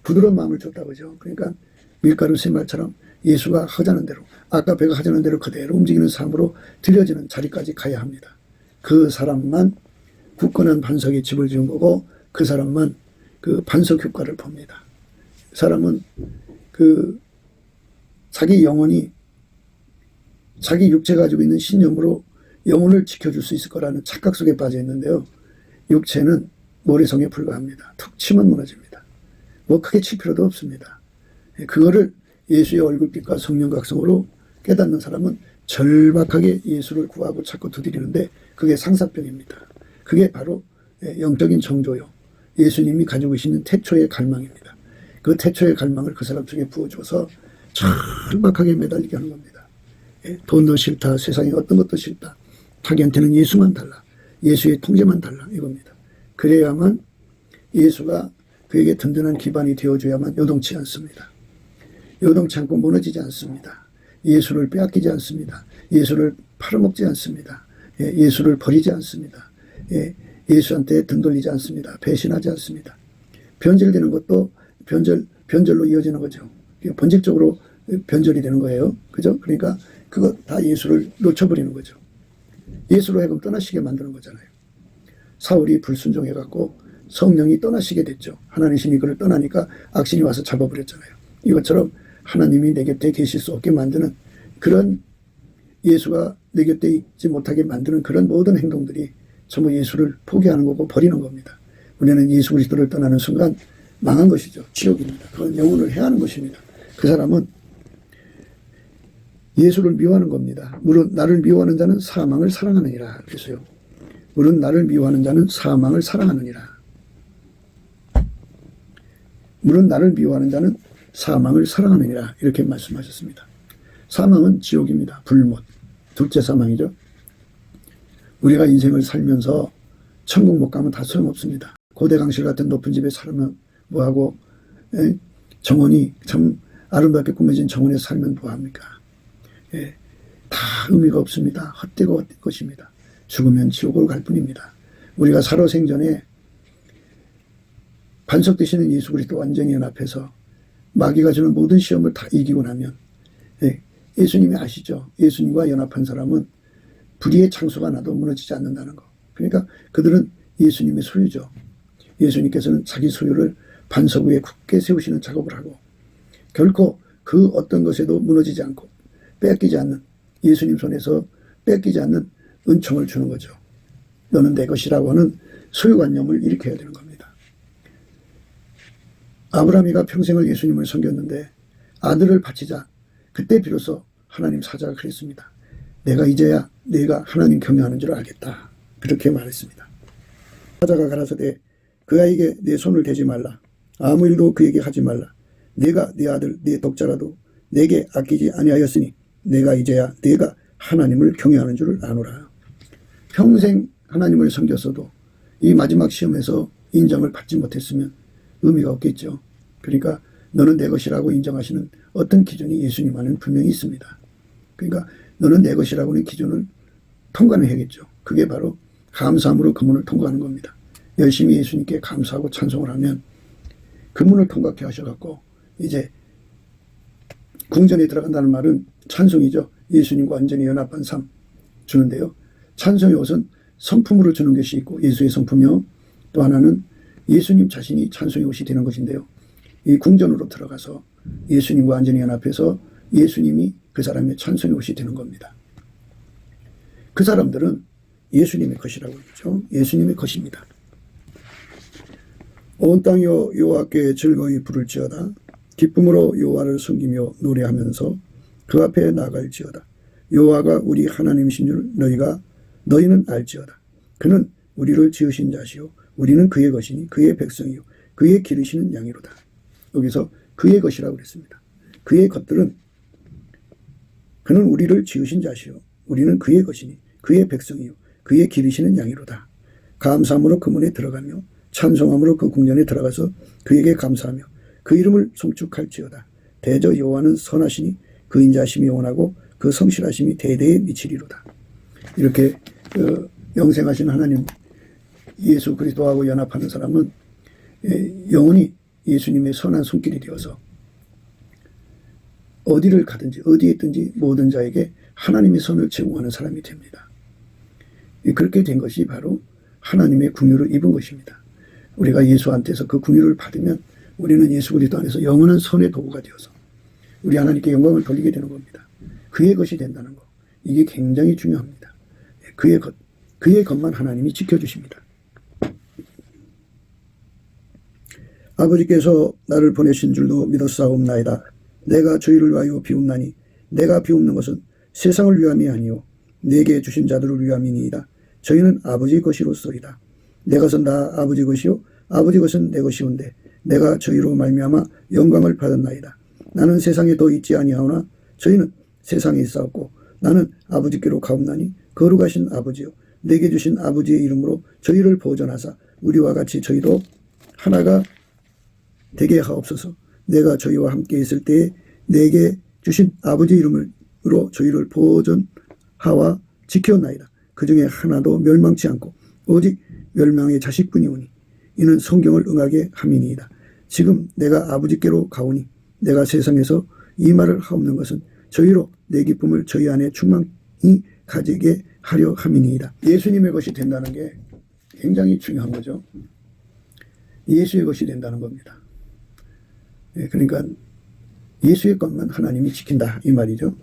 S1: 부드러운 마음을 줬다 그죠. 그러니까 밀가루 쇠말처럼 예수가 하자는 대로, 아까페가 하자는 대로 그대로 움직이는 삶으로 들여지는 자리까지 가야 합니다. 그 사람만 굳건한 반석에 집을 지은 거고 그 사람만 그 반석 효과를 봅니다. 사람은 그 자기 영혼이 자기 육체가 가지고 있는 신념으로 영혼을 지켜줄 수 있을 거라는 착각 속에 빠져 있는데요. 육체는 모래성에 불과합니다. 툭 치면 무너집니다. 뭐 크게 칠 필요도 없습니다. 그거를 예수의 얼굴빛과 성령 각성으로 깨닫는 사람은 절박하게 예수를 구하고 찾고 두드리는데 그게 상사병입니다. 그게 바로 영적인 정조요. 예수님이 가지고 계시는 태초의 갈망입니다. 그 태초의 갈망을 그 사람 속에 부어줘서 절박하게 매달리게 하는 겁니다. 돈도 싫다. 세상에 어떤 것도 싫다. 자기한테는 예수만 달라. 예수의 통제만 달라. 이겁니다. 그래야만 예수가 그에게 든든한 기반이 되어줘야만 요동치 않습니다. 요동치 않고 무너지지 않습니다. 예수를 빼앗기지 않습니다. 예수를 팔아먹지 않습니다. 예수를 버리지 않습니다. 예수한테 등 돌리지 않습니다. 배신하지 않습니다. 변절되는 것도 변절로 이어지는 거죠. 본질적으로 변절이 되는 거예요. 그죠? 그러니까 그거 다 예수를 놓쳐버리는 거죠. 예수로 하여금 떠나시게 만드는 거잖아요. 사울이 불순종해갖고 성령이 떠나시게 됐죠. 하나님이 그를 떠나니까 악신이 와서 잡아버렸잖아요. 이것처럼 하나님이 내 곁에 계실 수 없게 만드는 그런 예수가 내 곁에 있지 못하게 만드는 그런 모든 행동들이 전부 예수를 포기하는 거고 버리는 겁니다. 우리는 예수 그리스도를 떠나는 순간 망한 것이죠. 지옥입니다. 그건 영혼을 해하는 것입니다. 그 사람은 예수를 미워하는 겁니다. 물론 나를 미워하는 자는 사망을 사랑하느니라. 그래서요. 물론 나를 미워하는 자는 사망을 사랑하느니라. 물론 나를 미워하는 자는 사망을 사랑하느니라. 이렇게 말씀하셨습니다. 사망은 지옥입니다. 불못. 둘째 사망이죠. 우리가 인생을 살면서 천국 못 가면 다 소용없습니다. 고대강실 같은 높은 집에 살면 뭐하고, 정원이 참 아름답게 꾸며진 정원에서 살면 뭐합니까? 다 의미가 없습니다. 헛되고 헛된 것입니다. 죽으면 지옥으로 갈 뿐입니다. 우리가 살아생전에 반석 되시는 예수 그리스도 완전히 연합해서 마귀가 주는 모든 시험을 다 이기고 나면, 예수님이 아시죠? 예수님과 연합한 사람은 불의의 창수가 나도 무너지지 않는다는 거. 그러니까 그들은 예수님의 소유죠. 예수님께서는 자기 소유를 반석 위에 굳게 세우시는 작업을 하고 결코 그 어떤 것에도 무너지지 않고 뺏기지 않는, 예수님 손에서 뺏기지 않는 은총을 주는 거죠. 너는 내 것이라고 하는 소유관념을 일으켜야 되는 겁니다. 아브라함이가 평생을 예수님을 섬겼는데 아들을 바치자 그때 비로소 하나님 사자가 그랬습니다. 내가 이제야 내가 하나님 경외하는 줄 알겠다. 그렇게 말했습니다. 사자가 가라사대 그 아이에게 내 손을 대지 말라. 아무 일도 그에게 하지 말라. 내가 네 아들 네 독자라도 내게 아끼지 아니하였으니 내가 이제야 내가 하나님을 경외하는 줄을 아노라. 평생 하나님을 섬겼어도 이 마지막 시험에서 인정을 받지 못했으면 의미가 없겠죠. 그러니까 너는 내 것이라고 인정하시는 어떤 기준이 예수님 안에는 분명히 있습니다. 그러니까 너는 내 것이라고 하는 기준을 통과는 해야겠죠. 그게 바로 감사함으로 그 문을 통과하는 겁니다. 열심히 예수님께 감사하고 찬송을 하면 그 문을 통과케 하셔갖고 이제 궁전에 들어간다는 말은 찬송이죠. 예수님과 완전히 연합한 삶 주는데요. 찬송의 옷은 성품으로 주는 것이 있고 예수의 성품이요. 또 하나는 예수님 자신이 찬송의 옷이 되는 것인데요. 이 궁전으로 들어가서 예수님과 완전히 연합해서 예수님이 그 사람의 찬송의 옷이 되는 겁니다. 그 사람들은 예수님의 것이라고 그러죠. 예수님의 것입니다. 온 땅이여 여호와께 즐거이 부를지어다. 기쁨으로 여호와를 섬기며 노래하면서 그 앞에 나갈지어다. 여호와가 우리 하나님이신 줄 너희는 알지어다. 그는 우리를 지으신 자시요 우리는 그의 것이니 그의 백성이요 그의 기르시는 양이로다. 여기서 그의 것이라고 그랬습니다. 그의 것들은 그는 우리를 지으신 자시요 우리는 그의 것이니 그의 백성이요 그의 기르시는 양이로다. 감사함으로 그 문에 들어가며 찬송함으로 그 궁전에 들어가서 그에게 감사하며 그 이름을 송축할지어다. 대저 여호와는 선하시니 그 인자하심이 영원하고 그 성실하심이 대대에 미치리로다. 이렇게 영생하신 하나님 예수 그리스도하고 연합하는 사람은 영원히 예수님의 선한 손길이 되어서 어디를 가든지 어디에 있든지 모든 자에게 하나님의 선을 제공하는 사람이 됩니다. 그렇게 된 것이 바로 하나님의 긍휼을 입은 것입니다. 우리가 예수한테서 그 긍휼을 받으면 우리는 예수 그리스도 안에서 영원한 선의 도구가 되어서 우리 하나님께 영광을 돌리게 되는 겁니다. 그의 것이 된다는 것, 이게 굉장히 중요합니다. 그의 것만 하나님이 지켜주십니다. 아버지께서 나를 보내신 줄도 믿었사옵나이다. 내가 저희를 위하여 비웃나니 내가 비웃는 것은 세상을 위함이 아니요 내게 주신 자들을 위함이니이다. 저희는 아버지 것이로소이다. 내 것은 다 아버지 것이요 아버지 것은 내 것이온데 내가 저희로 말미암아 영광을 받았나이다. 나는 세상에 더 있지 아니하오나 저희는 세상에 있사옵고 나는 아버지께로 가옵나니 거룩하신 아버지요 내게 주신 아버지의 이름으로 저희를 보존하사 우리와 같이 저희도 하나가 되게 하옵소서. 내가 저희와 함께 있을 때에 내게 주신 아버지 이름으로 저희를 보존하와 지켰나이다. 그 중에 하나도 멸망치 않고 오직 멸망의 자식뿐이오니 이는 성경을 응하게 함이니이다. 지금 내가 아버지께로 가오니 내가 세상에서 이 말을 하옵는 것은 저희로 내 기쁨을 저희 안에 충만히 가지게 하려 함이니이다. 예수님의 것이 된다는 게 굉장히 중요한 거죠. 예수의 것이 된다는 겁니다. 그러니까 예수의 것만 하나님이 지킨다 이 말이죠.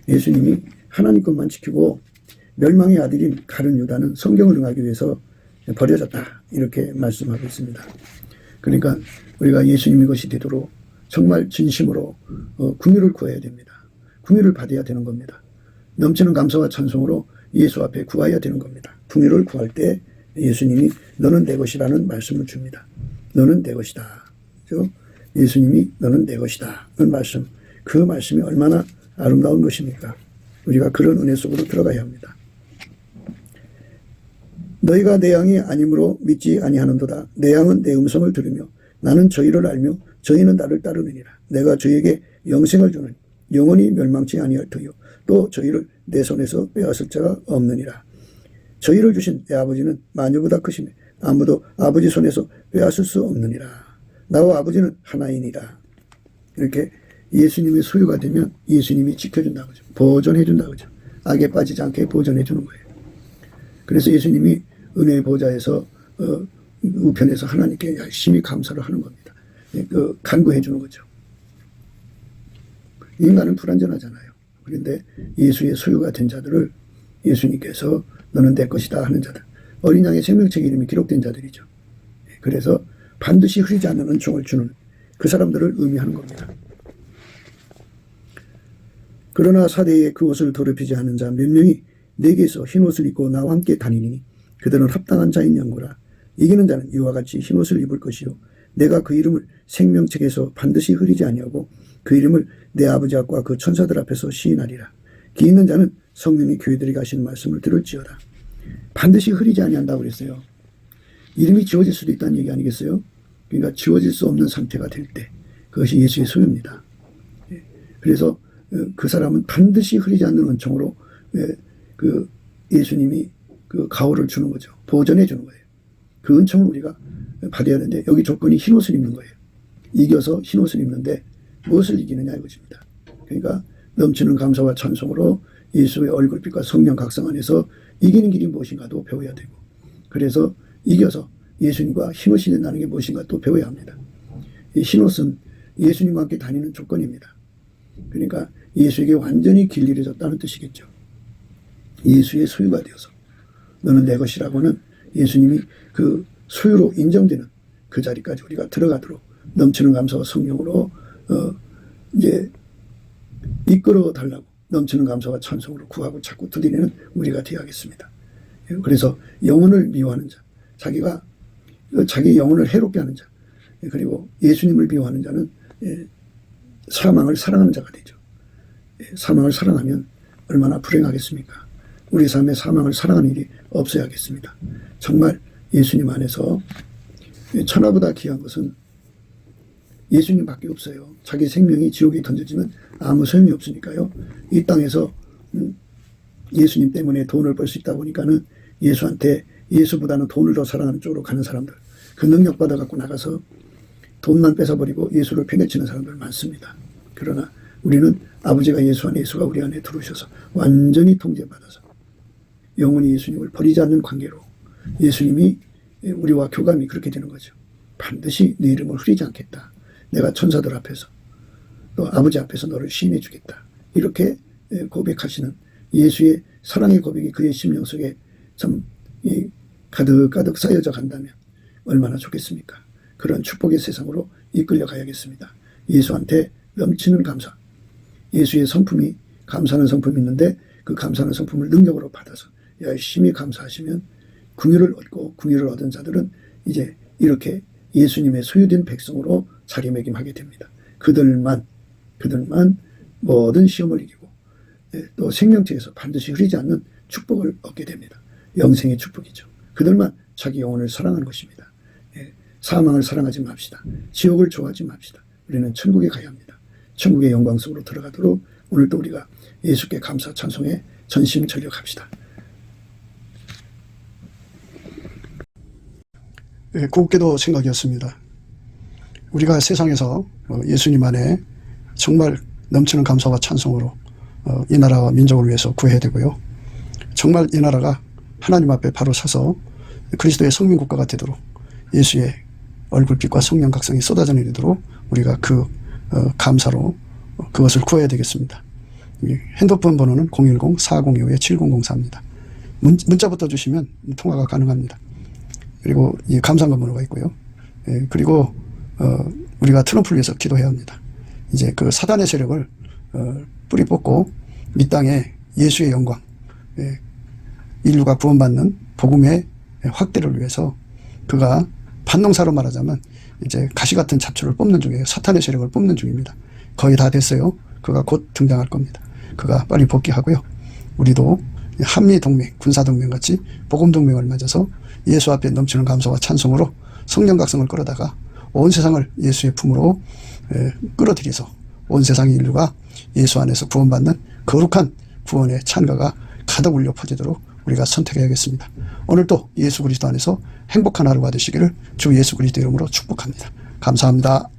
S1: 예수님이 하나님 것만 지키고 멸망의 아들인 가룟 유다는 성경을 응하기 위해서 버려졌다 이렇게 말씀하고 있습니다. 그러니까 우리가 예수님의 것이 되도록 정말 진심으로 긍휼을 구해야 됩니다. 긍휼을 받아야 되는 겁니다. 넘치는 감사와 찬송으로 예수 앞에 구해야 되는 겁니다. 긍휼을 구할 때 예수님이 너는 내 것이라는 말씀을 줍니다. 너는 내 것이다. 그렇죠? 예수님이 너는 내 것이다. 그 말씀, 그 말씀이 얼마나 아름다운 것입니까? 우리가 그런 은혜 속으로 들어가야 합니다. 너희가 내 양이 아니므로 믿지 아니하는도다. 내 양은 내 음성을 들으며 나는 저희를 알며 저희는 나를 따르느니라. 내가 저희에게 영생을 주는 영원히 멸망치 아니할 터요 또 저희를 내 손에서 빼앗을 자가 없느니라. 저희를 주신 내 아버지는 만유보다 크시네 아무도 아버지 손에서 빼앗을 수 없느니라. 나와 아버지는 하나이니라. 이렇게 예수님의 소유가 되면 예수님이 지켜준다고 하죠. 보존해준다고 하죠. 악에 빠지지 않게 보존해주는 거예요. 그래서 예수님이 은혜의 보좌에서 우편에서 하나님께 열심히 감사를 하는 겁니다. 간구해 주는 거죠. 인간은 불완전하잖아요. 그런데 예수의 소유가 된 자들을 예수님께서 너는 내 것이다 하는 자들, 어린 양의 생명책 이름이 기록된 자들이죠. 그래서 반드시 흐리지 않는 은총을 주는 그 사람들을 의미하는 겁니다. 그러나 사대에 그 옷을 더럽히지 않는 자 몇 명이 내게서 흰옷을 입고 나와 함께 다니니 그들은 합당한 자인 연고라. 이기는 자는 이와 같이 흰옷을 입을 것이요 내가 그 이름을 생명책에서 반드시 흐리지 아니하고 그 이름을 내 아버지 앞과 그 천사들 앞에서 시인하리라. 기 있는 자는 성령이 교회들이 가시는 말씀을 들을지어다. 반드시 흐리지 아니한다고 그랬어요. 이름이 지워질 수도 있다는 얘기 아니겠어요? 그러니까 지워질 수 없는 상태가 될 때 그것이 예수의 소유입니다. 그래서 그 사람은 반드시 흐리지 않는 은총으로 그 예수님이 그 가호를 주는 거죠. 보존해 주는 거예요. 그 은총을 우리가 받아야 되는데 여기 조건이 흰옷을 입는 거예요. 이겨서 흰옷을 입는데 무엇을 이기느냐 이것입니다. 그러니까 넘치는 감사와 찬송으로 예수의 얼굴빛과 성령 각성 안에서 이기는 길이 무엇인가도 배워야 되고 그래서 이겨서 예수님과 흰옷이 된다는 게 무엇인가 또 배워야 합니다. 이 흰옷은 예수님과 함께 다니는 조건입니다. 그러니까 예수에게 완전히 길들여졌다는 뜻이겠죠. 예수의 소유가 되어서 너는 내 것이라고는 예수님이 그 소유로 인정되는 그 자리까지 우리가 들어가도록 넘치는 감사와 성령으로 이제 이끌어 달라고 넘치는 감사와 찬송으로 구하고 찾고 드리는 우리가 되어야겠습니다. 그래서 영혼을 미워하는 자, 자기가 자기 영혼을 해롭게 하는 자, 그리고 예수님을 미워하는 자는 사망을 사랑하는 자가 되죠. 사망을 사랑하면 얼마나 불행하겠습니까? 우리 삶에 사망을 사랑하는 일이 없어야겠습니다. 정말 예수님 안에서 천하보다 귀한 것은 예수님밖에 없어요. 자기 생명이 지옥에 던져지면 아무 소용이 없으니까요. 이 땅에서 예수님 때문에 돈을 벌 수 있다 보니까는 예수한테 예수보다는 돈을 더 사랑하는 쪽으로 가는 사람들, 그 능력 받아갖고 나가서 돈만 뺏어버리고 예수를 팽개치는 사람들 많습니다. 그러나 우리는 아버지가 예수 안에 예수가 우리 안에 들어오셔서 완전히 통제받아서 영원히 예수님을 버리지 않는 관계로 예수님이 우리와 교감이 그렇게 되는 거죠. 반드시 네 이름을 흐리지 않겠다. 내가 천사들 앞에서 또 아버지 앞에서 너를 시인해 주겠다. 이렇게 고백하시는 예수의 사랑의 고백이 그의 심령 속에 참 가득가득 쌓여져 간다면 얼마나 좋겠습니까? 그런 축복의 세상으로 이끌려 가야겠습니다. 예수한테 넘치는 감사, 예수의 성품이 감사하는 성품이 있는데 그 감사하는 성품을 능력으로 받아서 열심히 감사하시면 긍휼을 얻고 긍휼을 얻은 자들은 이제 이렇게 예수님의 소유된 백성으로 자리매김하게 됩니다. 그들만 모든 시험을 이기고 또 생명체에서 반드시 흐리지 않는 축복을 얻게 됩니다. 영생의 축복이죠. 그들만 자기 영혼을 사랑하는 것입니다. 사망을 사랑하지 맙시다. 지옥을 좋아하지 맙시다. 우리는 천국에 가야 합니다. 천국의 영광 속으로 들어가도록 오늘도 우리가 예수께 감사 찬송에 전심전력합시다. 곱게도 생각이었습니다. 우리가 세상에서 예수님 안에 정말 넘치는 감사와 찬송으로 이 나라와 민족을 위해서 구해야 되고요. 정말 이 나라가 하나님 앞에 바로 서서 그리스도의 성민국가가 되도록 예수의 얼굴빛과 성령 각성이 쏟아져 내리도록 우리가 그 감사로 그것을 구해야 되겠습니다. 핸드폰 번호는 010-4025-7004입니다. 문자부터 주시면 통화가 가능합니다. 그리고 이 감사한 번호가 있고요. 그리고 우리가 트럼프를 위해서 기도해야 합니다. 이제 그 사단의 세력을 뿌리 뽑고 이 땅에 예수의 영광, 인류가 구원받는 복음의 확대를 위해서 그가 반농사로 말하자면 이제 가시 같은 잡초를 뽑는 중이에요. 사탄의 세력을 뽑는 중입니다. 거의 다 됐어요. 그가 곧 등장할 겁니다. 그가 빨리 복귀하고요. 우리도 한미동맹, 군사동맹 같이 복음동맹을 맺어서 예수 앞에 넘치는 감사와 찬송으로 성령 각성을 끌어다가 온 세상을 예수의 품으로 끌어들여서 온 세상의 인류가 예수 안에서 구원받는 거룩한 구원의 찬가가 가득 울려 퍼지도록 우리가 선택해야겠습니다. 오늘도 예수 그리스도 안에서 행복한 하루가 되시기를 주 예수 그리스도 이름으로 축복합니다. 감사합니다.